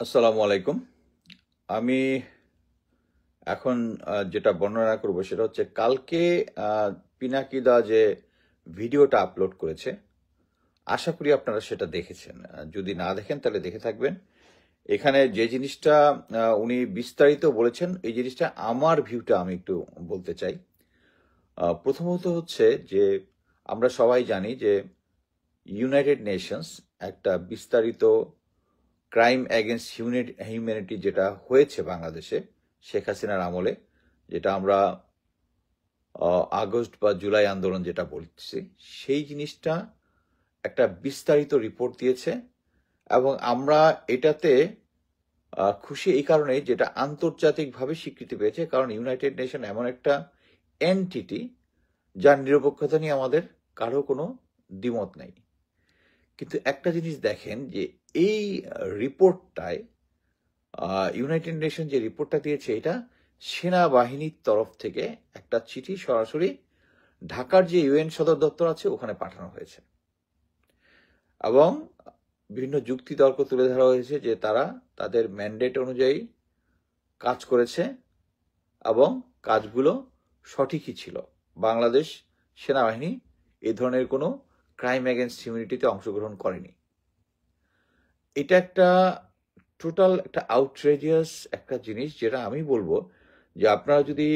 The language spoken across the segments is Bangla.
আসসালামু আলাইকুম। আমি এখন যেটা বর্ণনা করব সেটা হচ্ছে কালকে পিনাকিদা যে ভিডিওটা আপলোড করেছে, আশা করি আপনারা সেটা দেখেছেন। যদি না দেখেন তাহলে দেখে থাকবেন। এখানে যে জিনিসটা উনি বিস্তারিত বলেছেন, এই জিনিসটা আমার ভিউটা আমি একটু বলতে চাই। প্রথমত হচ্ছে যে আমরা সবাই জানি যে ইউনাইটেড নেশনস একটা বিস্তারিত ক্রাইম এগেনস্ট হিউম্যানিটি যেটা হয়েছে বাংলাদেশে শেখ হাসিনার আমলে, যেটা আমরা আগস্ট বা জুলাই আন্দোলন যেটা বলছি, সেই জিনিসটা একটা বিস্তারিত রিপোর্ট দিয়েছে। এবং আমরা এটাতে খুশি এই কারণে যেটা আন্তর্জাতিকভাবে স্বীকৃতি পেয়েছে, কারণ ইউনাইটেড নেশন এমন একটা এনটিটি যার নিরপেক্ষতা নিয়ে আমাদের কারো কোনো দ্বিমত নাই। কিন্তু একটা জিনিস দেখেন যে এই রিপোর্টটায় ইউনাইটেড নেশন যে রিপোর্টটা দিয়েছে, এটা সেনাবাহিনীর তরফ থেকে একটা চিঠি সরাসরি ঢাকার যে ইউএন সদর দপ্তর আছে ওখানে পাঠানো হয়েছে। এবং বিভিন্ন যুক্তি তর্ক তুলে ধরা হয়েছে যে তারা তাদের ম্যান্ডেট অনুযায়ী কাজ করেছে এবং কাজগুলো সঠিকই ছিল। বাংলাদেশ সেনাবাহিনী এ ধরনের কোনো ক্রাইম এগেনস্ট হিউম্যানিটিতে অংশগ্রহণ করেনি। এটা একটা টোটাল একটা আউটরেজিয়াস একটা জিনিস, যেটা আমি বলবো যে আপনারা যদি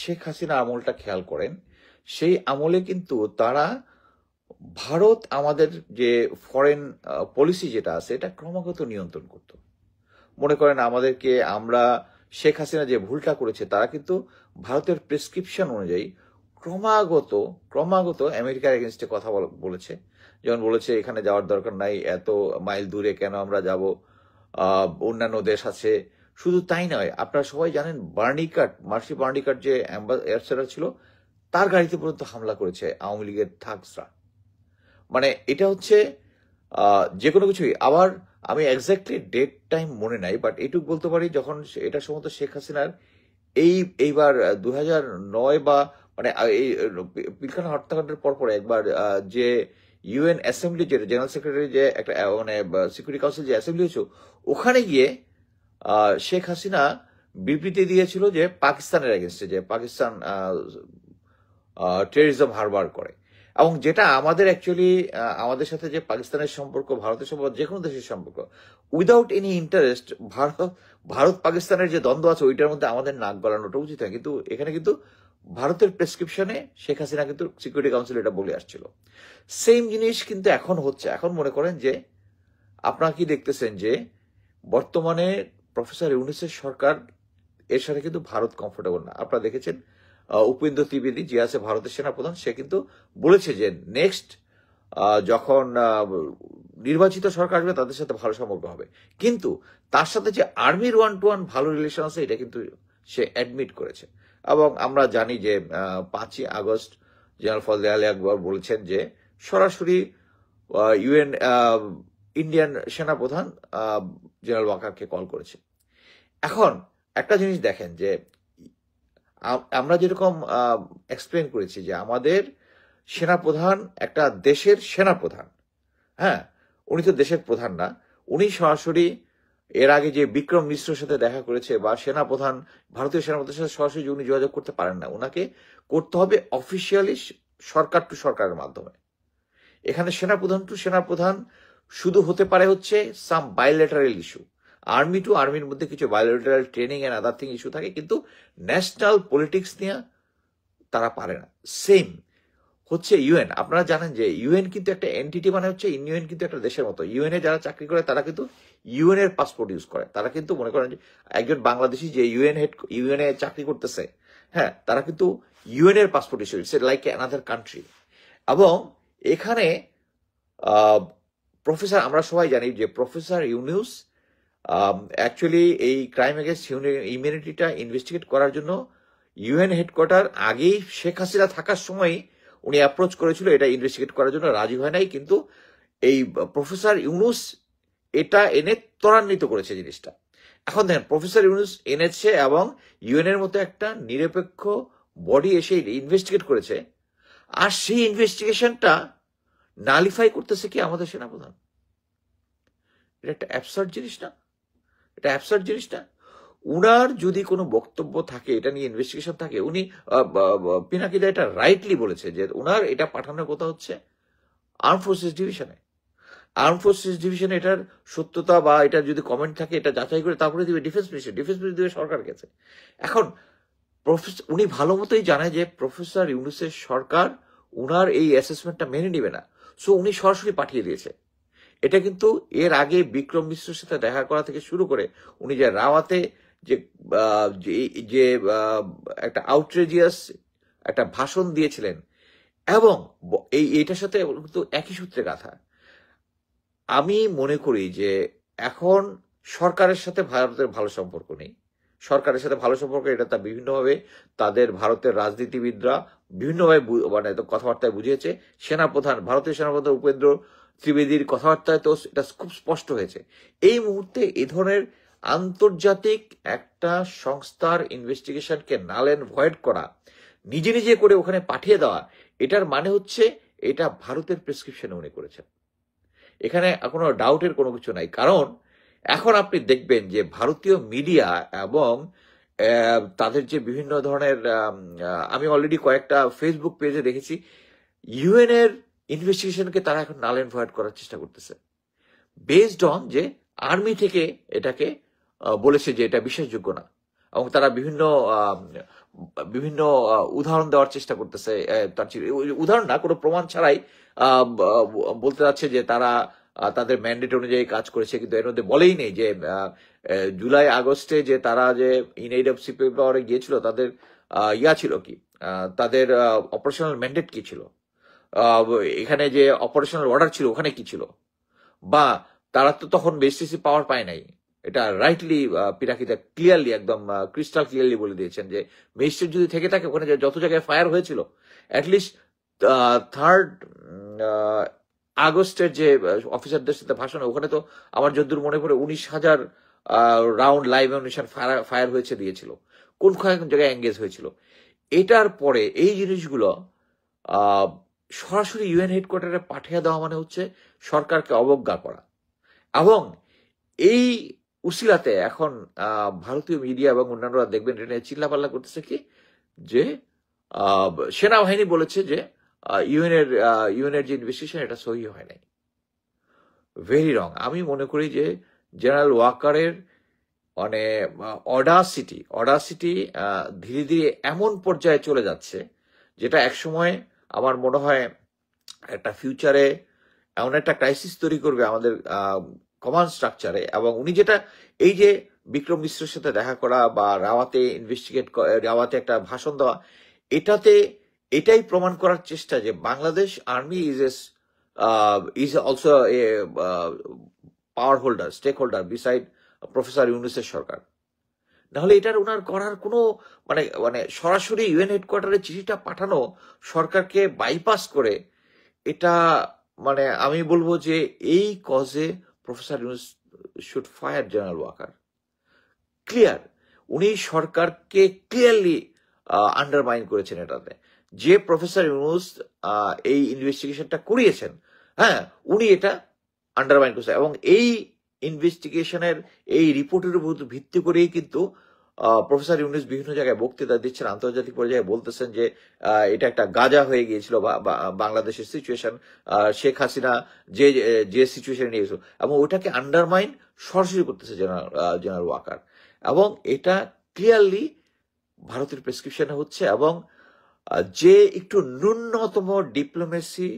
শেখ হাসিনা আমলটা খেয়াল করেন, সেই আমলে কিন্তু তারা ভারত আমাদের যে ফরেন পলিসি যেটা আছে এটা ক্রমাগত নিয়ন্ত্রণ করত। মনে করেন আমাদেরকে, আমরা শেখ হাসিনা যে ভুলটা করেছে, তারা কিন্তু ভারতের প্রেসক্রিপশন অনুযায়ী ক্রমাগত ক্রমাগত আমেরিকার এগেনস্টে কথা বলেছে। যেমন বলেছে এখানে যাওয়ার দরকার নাই, এত মাইল দূরে কেন আমরা যাব, অন্যান্য দেশ আছে। শুধু তাই নয়, আপনারা সবাই জানেন মার্সি বার্নিকাট যে অ্যাম্বাসেডর ছিল, তার গাড়িতে পর্যন্ত হামলা করেছে আওয়ামী লীগের থাগসরা। মানে এটা হচ্ছে যে কোনো কিছুই। আবার আমি এক্স্যাক্টলি ডেট টাইম মনে নাই, বাট এটুকু বলতে পারি যখন এটা সম্ভবত শেখ হাসিনার এইবার 2009 বা মানে এই পিলখানা হত্যাকাণ্ডের পর একবার যে ইউএন অ্যাসেম্বলি, যে জেনারেল সেক্রেটারি যে একটা মানে সিকিউরিটি কাউন্সিল যে অ্যাসেম্বলি হয়েছে, ওখানে গিয়ে শেখ হাসিনা বিবৃতি দিয়েছিল যে পাকিস্তানের এগেনস্টে, যে পাকিস্তান টেররিজম হারবার করে। এবং যেটা আমাদের অ্যাকচুয়ালি আমাদের সাথে যে পাকিস্তানের সম্পর্ক, ভারতের সম্পর্ক, যে কোনো দেশের সম্পর্ক, উইদাউট এনি ইন্টারেস্ট, ভারত পাকিস্তানের যে দ্বন্দ্ব আছে ওইটার মধ্যে আমাদের নাক গলানোটা উচিত হয়। কিন্তু এখানে কিন্তু ভারতের প্রেসক্রিপশনে শেখ হাসিনা কিন্তু সিকিউরিটি কাউন্সিল এটা বলে আসছিল। সেম জিনিস কিন্তু এখন হচ্ছে। এখন মনে করেন যে আপনারা কি দেখতেছেন যে বর্তমানে প্রফেসর ইউনূসের সরকার, এর সাথে কিন্তু ভারত কমফোর্টেবল না। আপনারা দেখেছেন উপেন্দ্র ত্রিবেদী যে আছে ভারতের সেনাপ্রধান, সে কিন্তু বলেছে যে নেক্সট যখন নির্বাচিত সরকার আসবে তাদের সাথে ভালো সম্পর্ক হবে। কিন্তু তার সাথে যে আর্মির 1-to-1 ভালো রিলেশন আছে এটা কিন্তু সে অ্যাডমিট করেছে। এবং আমরা জানি যে 5ই আগস্ট জেনারেল ফজলে আলী আকবর বলেছেন যে সরাসরি ইউএন ইন্ডিয়ান সেনাপ্রধান জেনারেল ওয়াকারকে কল করেছে। এখন একটা জিনিস দেখেন যে আমরা যেরকম এক্সপ্লেন করেছি যে আমাদের সেনাপ্রধান একটা দেশের সেনাপ্রধান, হ্যাঁ, উনি তো দেশের প্রধান না। উনি সরাসরি এর আগে যে বিক্রম মিশ্রের সাথে দেখা করেছে, বা সেনাপ্রধান, ভারতীয় সেনাপ্রধানের সাথে সরাসরি উনি যোগাযোগ করতে পারেন না, ওনাকে করতে হবে অফিসিয়ালি সরকার টু সরকারের মাধ্যমে। এখানে সেনাপ্রধান টু সেনাপ্রধান শুধু হতে পারে হচ্ছে some bilateral issue, army to আর্মির মধ্যে কিছু bilateral training and other thing issue থাকে, কিন্তু ন্যাশনাল পলিটিক্স নিয়ে তারা পারে না। সেম হচ্ছে ইউএন। আপনারা জানেন যে ইউএন কিন্তু একটা এনটিটি, মানে হচ্ছে ইউএন কিন্তু একটা দেশের মতো। ইউএন এ যারা চাকরি করে তারা কিন্তু ইউএন এর পাসপোর্ট ইউজ করে। তারা কিন্তু মনে করেন যে একজন বাংলাদেশি যে ইউএন এ চাকরি করতেছে, হ্যাঁ, তারা কিন্তু ইউএন এর passport issue, it's like another country. এবং এখানে প্রফেসর, আমরা সবাই জানি যে প্রফেসর ইউনূস অ্যাকচুয়ালি এই ক্রাইম এগেন্স্ট হিউম্যানিটিটা ইনভেস্টিগেট করার জন্য ইউএন হেডকোয়ার্টার আগেই শেখ হাসিনা থাকার সময় উনি অ্যাপ্রোচ করেছিল এটা ইনভেস্টিগেট করার জন্য, রাজি হয় নাই। কিন্তু এই প্রফেসর ইউনূস এটা এনে ত্বরান্বিত করেছে জিনিসটা। এখন দেখেন প্রফেসর ইউনূস এনেছে এবং ইউএন এর মতো একটা নিরপেক্ষ বডি এসে ইনভেস্টিগেট করেছে, আর সেই ইনভেস্টিগেশনটা নালিফাই করতেছে কি আমাদের সেনাপ্রধান। এটা একটা অ্যাবসার্ড জিনিস না? এটা অ্যাবসার্ড জিনিসটা। উনার যদি কোনো বক্তব্য থাকে, এটা নিয়ে ইনভেস্টিগেশন থাকে, উনি পিনাকিদা এটা রাইটলি বলেছে যে উনার এটা পাঠানোর কথা হচ্ছে আর্ম ফোর্সেস ডিভিশনে। আর্ম ফোর্সেস ডিভিশনে এটার সত্যতা বা এটার যদি কমেন্ট থাকে এটা যাচাই করে তারপরে দিবে ডিফেন্স মিনিস্টার, ডিফেন্স মিনিস্টার দিবে সরকার কাছে। এখন উনি ভালো মতোই জানে যে প্রফেসর ইউনূসের সরকার উনার এই অ্যাসেসমেন্টটা মেনে নিবে না, সো উনি সরাসরি পাঠিয়ে দিয়েছে। এটা কিন্তু এর আগে বিক্রম মিশ্রের সাথে দেখা করা থেকে শুরু করে উনি যে রাওয়াতে যে যে একটা আউটরেজিয়াস একটা ভাষণ দিয়েছিলেন, এবং এইটার সাথে কিন্তু একই সূত্রে গাথা। আমি মনে করি যে এখন সরকারের সাথে ভারতের ভালো সম্পর্ক নেই। সরকারের সাথে ভালো সম্পর্ক এটা তা বিভিন্নভাবে তাদের ভারতের রাজনীতিবিদরা বিভিন্নভাবে মানে কথাবার্তায় বুঝিয়েছে। সেনাপ্রধান, ভারতীয় সেনাপ্রধান উপেন্দ্র ত্রিবেদীর কথাবার্তায় তো এটা খুব স্পষ্ট হয়েছে। এই মুহূর্তে এই ধরনের আন্তর্জাতিক একটা সংস্থার ইনভেস্টিগেশনকে নাল এন্ড ভয়েড করা, নিজে নিজে করে ওখানে পাঠিয়ে দেওয়া, এটার মানে হচ্ছে এটা ভারতের প্রেসক্রিপশনে উনি করেছেন। এখানে কোনো ডাউটের কোনো কিছু নাই। কারণ এখন আপনি দেখবেন যে ভারতীয় মিডিয়া এবং তাদের যে বিভিন্ন ধরনের আমি অলরেডি কয়েকটা ফেসবুক পেজে দেখেছি, ইউএন এর ইনভেস্টিগেশনকে তারা এখন নাল এন্ড ভয়েড করার চেষ্টা করতেছে, বেসড অন যে আর্মি থেকে এটাকে বলেছে যে এটা বিশ্বাসযোগ্য না, এবং তারা বিভিন্ন বিভিন্ন উদাহরণ দেওয়ার চেষ্টা করতেছে। তার উদাহরণ না, কোনো প্রমাণ ছাড়াই বলতে যাচ্ছে যে তারা তাদের ম্যান্ডেট অনুযায়ী কাজ করেছে, কিন্তু এর মধ্যে বলেই নেই যে জুলাই আগস্টে যে তারা যে ইনএইড অফ সিপিল পাওয়ারে গিয়েছিল, তাদের ইয়া ছিল কি, তাদের অপারেশনাল ম্যান্ডেট কি ছিল, এখানে যে অপারেশনাল অর্ডার ছিল ওখানে কি ছিল, বা তারা তো তখন বেসিসি পাওয়ার পায় নাই। এটা রাইটলি পিনাকিদা ক্লিয়ারলি একদম ক্রিস্টাল ক্লিয়ারলি বলে দিয়েছেন যে ম্যাজিস্ট্রেট যদি থেকে থাকে ওখানে যত জায়গায় ফায়ার হয়েছিল, অ্যাটলিস্ট 3 আগস্টের যে অফিসারদের সাথে ভাষণ, ওখানে তো আমার যদ্দূর মনে পড়ে 19,000 রাউন্ড লাইভ অ্যামিউনিশন ফায়ার হয়েছে দিয়েছিল, কোন জায়গায় এঙ্গেজ হয়েছিল। এটার পরে এই জিনিসগুলো সরাসরি ইউএন হেডকোয়ার্টারে পাঠিয়ে দেওয়া মানে হচ্ছে সরকারকে অবজ্ঞা করা। এবং এই উসিলাতে এখন ভারতীয় মিডিয়া এবং অন্যান্যরা দেখবেন এটা নিয়ে চিল্লাপাল্লা করতেছে কি, যে সেনাবাহিনী বলেছে যে ইউএন এর যে ইনভেস্টিগেশন এটা সহি হয় নাই। Very wrong. আমি মনে করি যে জেনারেল ওয়াকারের মানে অডাসিটি ধীরে ধীরে এমন পর্যায়ে চলে যাচ্ছে যেটা একসময় আমার মনে হয় একটা ফিউচারে এমন একটা ক্রাইসিস তৈরি করবে আমাদের কমান্ড স্ট্রাকচারে। এবং উনি যেটা এই যে বিক্রম মিশ্রের সাথে দেখা করা বা রাওয়াতে একটা ভাষণ দেওয়া, এটাই প্রমাণ করার চেষ্টা যে Bangladesh army is also a power holder, stake holder beside professor ইউনূসের সরকার। নাহলে এটার ওনার করার কোনো মানে সরাসরি ইউএন হেডকোয়ার্টারে চিঠিটা পাঠানো সরকারকে বাইপাস করে, এটা মানে আমি বলবো যে এই কজে professor Yunus should fire general Waker. Clear, উনি সরকারকে ক্লিয়ারলি আন্ডারমাইন করেছেন এটাতে। যে প্রফেসর ইউনূস এই ইনভেস্টিগেশনটা করিয়েছেন, হ্যাঁ, উনি এটা আন্ডারমাইন করেছেন। এবং এই ইনভেস্টিগেশনের এই রিপোর্টের উপর ভিত্তি করেই কিন্তু প্রফেসর ইউনূস বিভিন্ন জায়গায় বক্তৃতা দিচ্ছেন, আন্তর্জাতিক পর্যায়ে বলতেছেন যে এটা একটা গাজা হয়ে গিয়েছিল বাংলাদেশের সিচুয়েশন, শেখ হাসিনা যে সিচুয়েশনে নিয়ে গেছিল, এবং ওটাকে আন্ডারমাইন সরাসরি করতেছে জেনারেল ওয়াকার। এবং এটা ক্লিয়ারলি ভারতের প্রেসক্রিপশনে হচ্ছে। এবং যে একটু ন্যূনতম ডিপ্লোমেসি,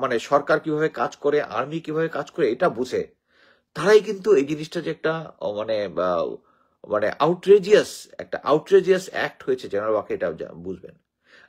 মানে সরকার কিভাবে কাজ করে, আর্মি কিভাবে কাজ করে এটা বুঝে, তারাই কিন্তু এই জিনিসটা যে একটা মানে আউটরেজিয়াস অ্যাক্ট হয়েছে জেনারেল ওয়াকার, এটা বুঝবেন।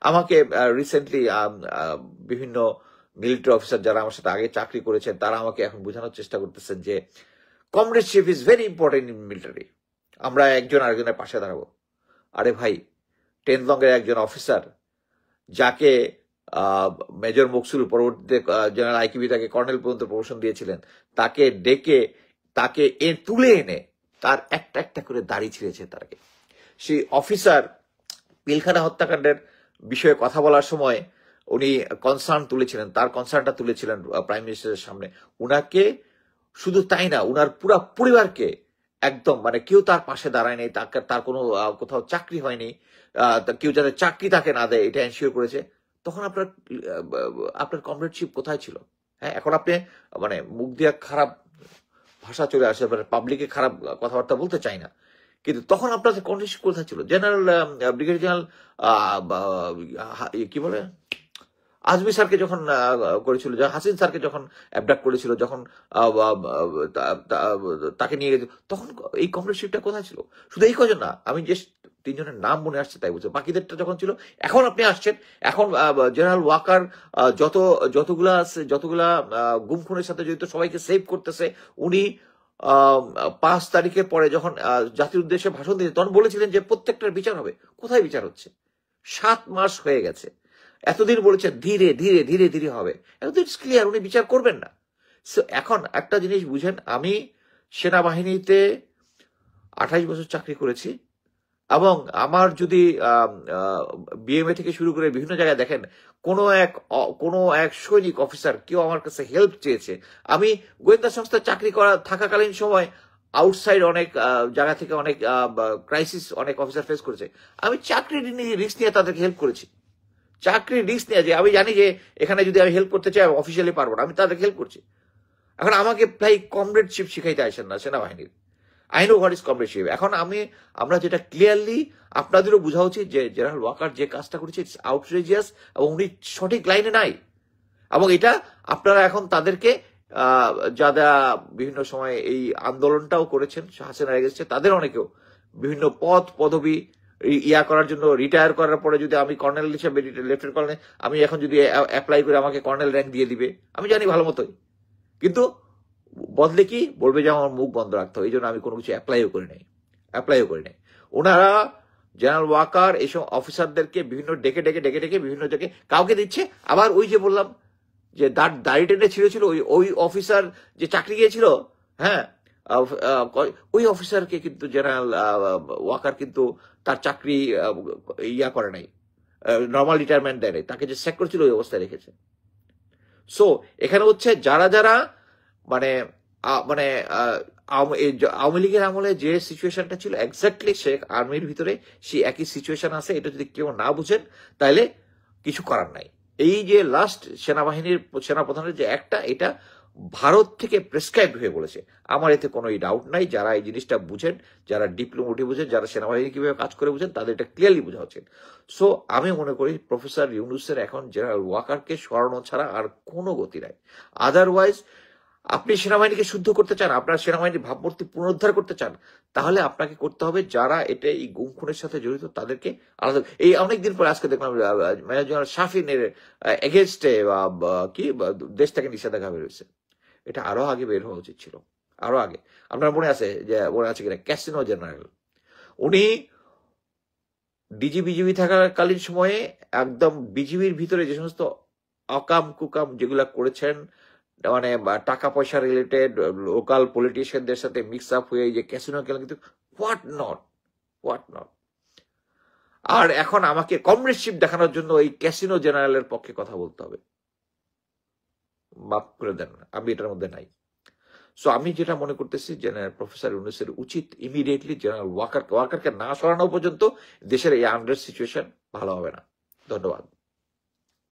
আমাকে রিসেন্টলি বিভিন্ন মিলিটারি অফিসার যারা আমার সাথে আগে চাকরি করেছেন, তারা আমাকে এখন বোঝানোর চেষ্টা করতেছেন যে কমরেডশিপ is very important in military, আমরা একজন আরেকজনের পাশে দাঁড়াবো। আরে ভাই, 10th লংয়ের একজন অফিসার যাকে মেজর মকসুল, পরবর্তীতে জেনারেল আইকিবি তাকে কর্নেল পর্যন্ত প্রমোশন দিয়েছিলেন, তাকে ডেকে তাকে তুলে এনে তার একটা একটা করে দাড়ি ছিঁড়েছে তাকে। সেই অফিসার পিলখানা হত্যাকাণ্ডের বিষয়ে কথা বলার সময় উনি কনসার্ন তুলেছিলেন, তার কনসার্নটা তুলেছিলেন প্রাইম মিনিস্টারের সামনে। উনাকে শুধু তাই না, উনার পুরা পরিবারকে একদম মানে কেউ তার পাশে দাঁড়ায়নি, তার কোনো কোথাও চাকরি হয়নি, কেউ যাতে চাকরি তাকে না দেয় এটা এনশিওর করেছে। তখন আপনার কমরেডশিপ কোথায় ছিল? হ্যাঁ, এখন আপনি মানে মুখ দিয়ে খারাপ ভাষা চলে আসে, মানে পাবলিকে খারাপ কথাবার্তা বলতে চাই না, কিন্তু তখন আপনাদের কমরেডশিপ কোথায় ছিল? জেনারেল ব্রিগেডিয়ার জেনারেল কি বলে আজমি স্যারকে যখন করেছিল, হাসিন স্যারকে যখন অ্যাবডাক্ট করেছিল, যখন তাকে নিয়ে গেছে, তখন এই কমরেডশিপটা কোথায় ছিল? শুধু এই কজন না, আমি যে 3 জনের নাম মনে আসছে তাই বলছি, বাকিদেরটা যখন ছিল। এখন আপনি আসছেন, এখন জেনারেল ওয়াকার যতগুলা গুম খুনের সাথে জড়িত সবাইকে সেভ করতেছে। উনি 5 তারিখের পরে যখন জাতির উদ্দেশ্যে ভাষণ দিয়েছে তখন বলেছিলেন যে প্রত্যেকটার বিচার হবে। কোথায় বিচার হচ্ছে? 7 মাস হয়ে গেছে। এতদিন বলেছেন ধীরে ধীরে ধীরে ধীরে হবে, এখন তো ইটস ক্লিয়ার উনি বিচার করবেন না। সো এখন একটা জিনিস বুঝেন, আমি সেনাবাহিনীতে 28 বছর চাকরি করেছি, এবং আমার যদি বিএমএ থেকে শুরু করে বিভিন্ন জায়গায় দেখেন, কোনো এক সৈনিক অফিসার কেউ আমার কাছে হেল্প চেয়েছে, আমি গোয়েন্দা সংস্থায় চাকরি থাকাকালীন সময় আউটসাইড অনেক জায়গা থেকে অনেক ক্রাইসিস অনেক অফিসার ফেস করেছে, আমি চাকরির রিস্ক নিয়ে তাদেরকে হেল্প করেছি। চাকরির রিস্ক নিয়ে, যে আমি জানি যে এখানে যদি আমি হেল্প করতে চাই অফিসিয়ালি পারবো না, আমি তাদেরকে হেল্প করছি। এখন আমাকে প্রায় কমরেডশিপ শিখাইতে আসেন না সেনাবাহিনীর। I know what is কমরেডশিপ। এখন আমরা যেটা ক্লিয়ারলি আপনাদেরও বোঝা উচিত যে জেনারেল ওয়াকার যে কাজটা করেছে ইটস আউটরেজিয়াস, এবং উনি সঠিক লাইনে নাই। এবং এটা আপনারা এখন তাদেরকে যারা বিভিন্ন সময় এই আন্দোলনটাও করেছেন হাসিনার এগেইনস্টে, তাদের অনেকেও বিভিন্ন পদবি করার জন্য, রিটায়ার করার পরে যদি আমি কর্নেল হিসেবে, লেফটেন্যান্ট কর্নেল, আমি এখন যদি অ্যাপ্লাই করে আমাকে কর্নেল র্যাঙ্ক দিয়ে দিবে, আমি জানি ভালো মতোই, কিন্তু বদলে কি বলবে যে আমার মুখ বন্ধ রাখতে হবে, এই জন্য আমি কোনো কিছু অ্যাপ্লাইও করি নাই। ওনারা জেনারেল ওয়াকার এইসব অফিসারদেরকে বিভিন্ন ডেকে বিভিন্ন জায়গায় কাউকে দিচ্ছে, আবার ওই যে বললাম যে দাড়ি টেনে ছিঁড়েছিল ওই অফিসার যে চাকরি গিয়েছিল, হ্যাঁ, ওই অফিসারকে কিন্তু জেনারেল ওয়াকার কিন্তু তার চাকরি করে নাই, নর্মাল রিটায়ারমেন্ট দেয় নাই, তাকে যে স্যাক করেছিল ওই অবস্থায় রেখেছে। সো এখানে হচ্ছে যারা মানে মানে আওয়ামী লীগের আমলে যে সিচুয়েশনটা ছিল এক্স্যাক্টলি সে আর্মির ভিতরে সেই একই সিচুয়েশন আছে। এটা যদি কেউ না বুঝেন তাহলে কিছু করার নাই। এই যে লাস্ট সেনাপ্রধানের যে একটা, এটা ভারত থেকে প্রেসক্রাইব হয়ে বলেছে। আমার এতে কোনো ডাউট নাই, যারা এই জিনিসটা বুঝেন, যারা ডিপ্লোমেটি বুঝেন, যারা সেনাবাহিনী কিভাবে কাজ করে বুঝেন, তাদের এটা ক্লিয়ারলি বোঝা উচিত। সো আমি মনে করি প্রফেসর ইউনূসের এখন জেনারেল ওয়াকারকে সরানো ছাড়া আর কোনো গতি নাই। আদারওয়াইজ আপনি সেনাবাহিনীকে শুদ্ধ করতে চান, আপনার সেনাবাহিনীর ভাবমূর্তি পুনরুদ্ধার করতে চান, তাহলে আপনাকে করতে হবে যারা এই গুম খুনের সাথে জড়িত তাদেরকে আলাদা। এই অনেকদিন পরে আজকে দেখলাম মেজর জেনারেল শাফিনের এগেনস্টে কি দেশ থেকে নিষেধাজ্ঞা বের হয়েছে। এটা আরো আগে বের হওয়া উচিত ছিল, আরো আগে। আপনার মনে আছে কিনা ক্যাসিনো জেনারেল, উনি বিজিবি থাকাকালীন সময়ে একদম বিজিবির ভিতরে যে সমস্ত অকাম কুকাম যেগুলা করেছেন, মানে টাকা পয়সা রিলেটেড লোকাল পলিটিশিয়ানদের সাথে মিক্স আপ হয়ে যে ক্যাসিনো খেলেন, কিন্তু হোয়াট নট। আর এখন আমাকে কমরেডশিপ দেখানোর জন্য এই ক্যাসিনো জেনারেলের পক্ষে কথা বলতে হবে? মাফ করে দেন, আমি এটার মধ্যে নাই। সো আমি যেটা মনে করতেছি, জেনারেল প্রফেসর ইউনূসের উচিত ইমিডিয়েটলি জেনারেল ওয়াকারকে না সরানো পর্যন্ত দেশের এই আন্ডার সিচুয়েশন ভালো হবে না। ধন্যবাদ।